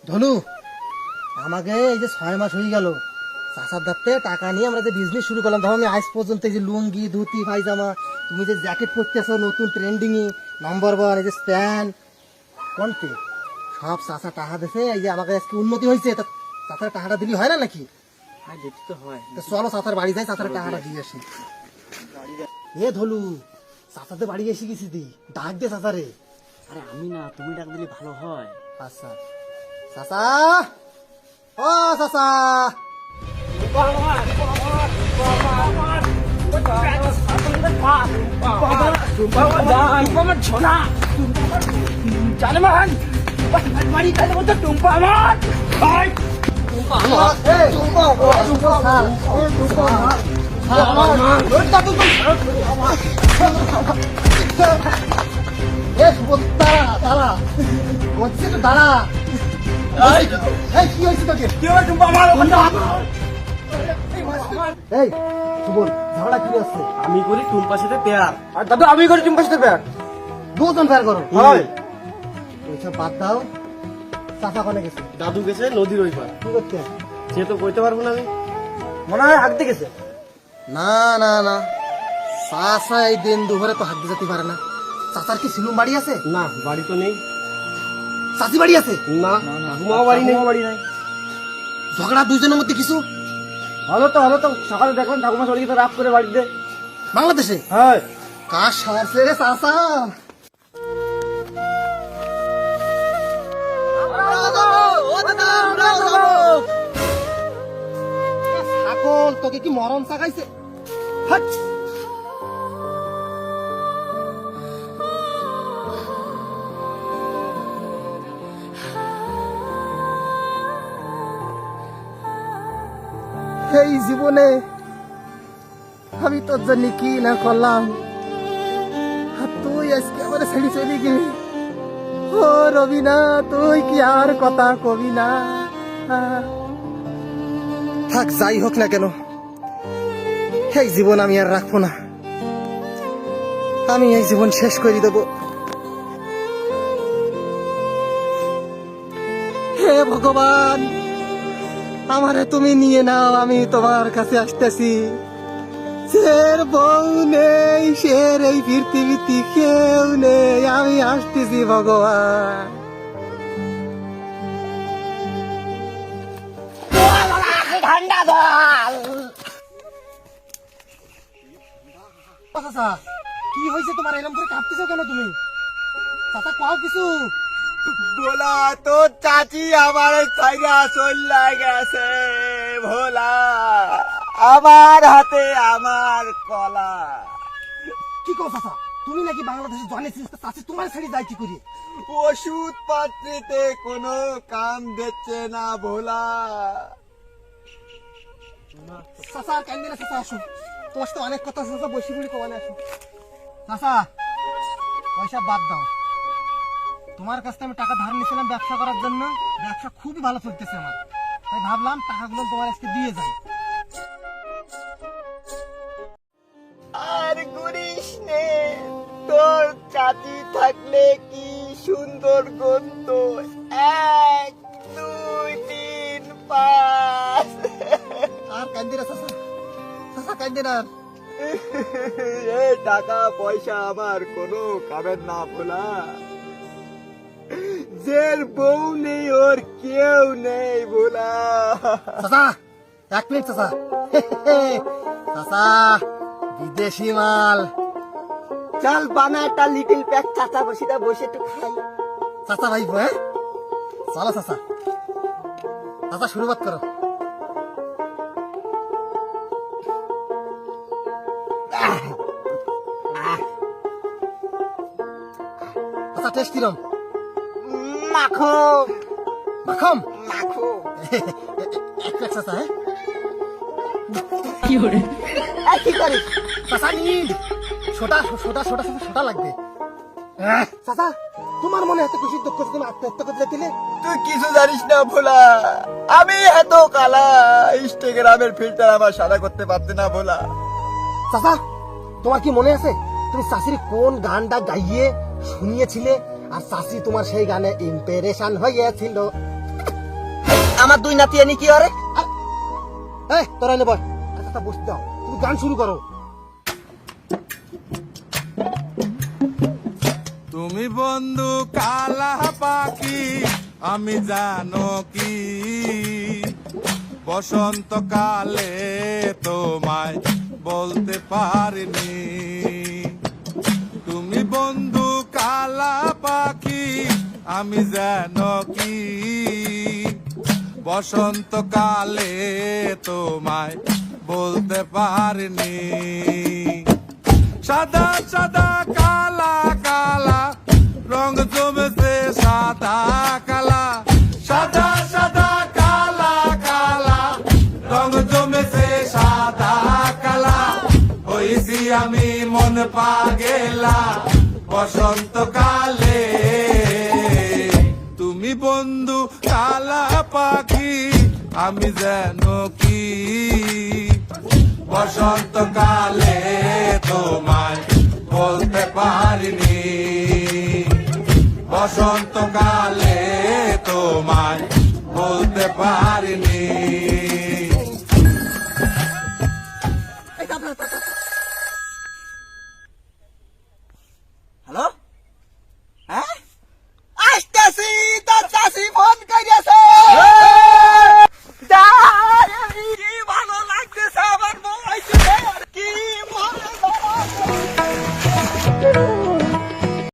ধনু, আমাকে এই যে 6 মাস হয়ে গেল চাষার দাঁড়তে টাকা নিয়ে আমরা যে বিজনেস শুরু করলাম, ধরো আমি আজ পর্যন্ত এই যে লুঙ্গি ধুতি পায়জামা, তুমি যে জ্যাকেট পরতেছো নতুন ট্রেন্ডিং নাম্বার 1, এই যে স্প্যান কোনতে সব চাষা টাকা দিছে। এই যে আমাকে আজকে উন্নতি হয়েছে, তা চাষার টাকাটা দিলি হয় না নাকি? হ্যাঁ দিতে তো হয়। তা চলো চাষার বাড়ি যাই, চাষার টাকাটা দিয়ে আসি। এ ধলু, চাষাতে বাড়ি এসে গেছি, দি ডাক দে চাষারে। আরে আমি না, তুমি ডাক দিলে ভালো হয়। আচ্ছা চাষা, ও চাষা, দাঁড়া বলছি তো দাঁড়া। এই কি হয়েছে তোকে? এই সুবল, ঝগড়া কি আছে? আমি করি টুম্পার সাথে পেয়ার। আর দাদু আমি করি টুম্পার সাথে প্যার। দুজন ফেয়ার করো। হয় ওইসব বাদ দাও। চাচা কোনে গেছে? দাদু গেছে নদীর ওই পার। কি করতে? সে তো কইতে পারবো না আমি। মনে হয় হাঁটতে গেছে। না না না, চাচা এই দিন দুপুরে তো হাত যেতে পারে না। চাচার কি সিলুম বাড়ি আছে? না বাড়ি তো নেই। চাচি বাড়ি আছে? না ঠাকুমাও বাড়ি নেই। বাড়ি নাই। ঝগড়া দুজনের মধ্যে কিছু হলো তো সকালে দেখলাম ঠাকুমা চলে গেছে রাত করে বাড়িতে। বাংলাদেশে? হ্যাঁ কার সারছে রে চাচা? ছাগল তোকে কি মরণ চাকাইছে? হাট! এই জীবনে আমি তোর জন্য কি না করলাম, আর তুই আজকে আমার ছেড়ে চলে গেলি। ও রবিনা, তুই কি আর কথা কবি না? থাক, যাই হোক না কেন, এই জীবন আমি আর রাখবো না। আমি এই জীবন শেষ করে দেব। হে ভগবান, আমারে তুমি নিয়ে নাও, আমি তোমার কাছে আসতেছি। সের বউ নেই, সের এই পৃথিবীতে কেউ নেই, আমি আসতেছি ভগবান। চাচা, কি হয়েছে তোমার? এরকম করে কাঁপতেছো কেন তুমি? চাচা কও কিছু। ভোলা তো চাচি আমার ছাইরা চল্লা গেছে। ভোলা আমার হাতে আমার কলা। কি কও চাচা? তুমি নাকি বাংলাদেশে জয়েন চাচি তোমার ছেড়ে যাই কি করি? ওষুধ পাত্রিতে কোনো কাম দিচ্ছে না ভোলা। চাচা কেন না চাচা, আসো, তোমার সাথে অনেক কথা চাচা, বসি বলি কমানে আসো। চাচা পয়সা বাদ দাও, তোমার কাছ থেকে আমি টাকা ধার নিয়েছিলাম ব্যবসা করার জন্য, ব্যবসা খুবই ভালো চলতেছে আমার, তাই ভাবলাম টাকাগুলো তোমার আজকে দিয়ে যাই। আর গুরিস নে, তোর চাচি থাকলে কি সুন্দর গন্ধ। 1 2 3 5। আর কান্দি না চাচা, চাচা কান্দি না। এই টাকা পয়সা আমার কোনো কামের না ভোলা। যের বউ নেই ওর কেউ নেই ভোলা। চাচা 1 মিনিট চাচা। চাচা বিদেশি মাল। চল বানা একটা লিটল প্যাক, চাচা বসিটা বসে একটু খাই। চাচা ভাই, হ্যাঁ চলো চাচা, চাচা শুরুবাত করো। চাচা টেস্ট কিরম? মাখো মাখম মাখো। এক প্লেট চাচা। হ্যাঁ এই কি করিস? চাচা নিড ছোটা ছোটা ছোটা ছোটা ছোটা লাগবে। চাচা তোমার মনে এত খুশি দুঃখ তুমি আত্মহত্যা করতে দিলে? তুই কিছু জানিস না ভোলা, আমি এত কালা, ইনস্টাগ্রামের ফিল্টার আমার সাদা করতে পারতে না ভোলা। চাচা তোমার কি মনে আছে তুমি চাষির কোন গানটা গাইয়ে শুনিয়েছিলে, আর চাষি তোমার সেই গানে ইম্প্রেশন হয়েছিল? আমার দুই নাতি এনে কি আরে এই তোরা এনে বল আচ্ছা বসতে দাও তুমি গান শুরু করো। তুমি বন্ধু কালা পাখি আমি জানো কি বসন্তকালে তোমায় বলতে পারিনি। তুমি বন্ধু কালা পাখি আমি জানো কি বসন্তকালে তোমায় বলতে পারিনি। সাদা সাদা কালা কালা রং জমেছে সাদা কালা, সাদা সাদা কালা কালা রং জমেছে সাদা কালা। হইছি আমি মন পাগেলা বসন্তকালে। তুমি বন্ধু কালা পাখি আমি যেন কি বসন্তকালে তোমায় বলতে পারিনি। বসন্তকাল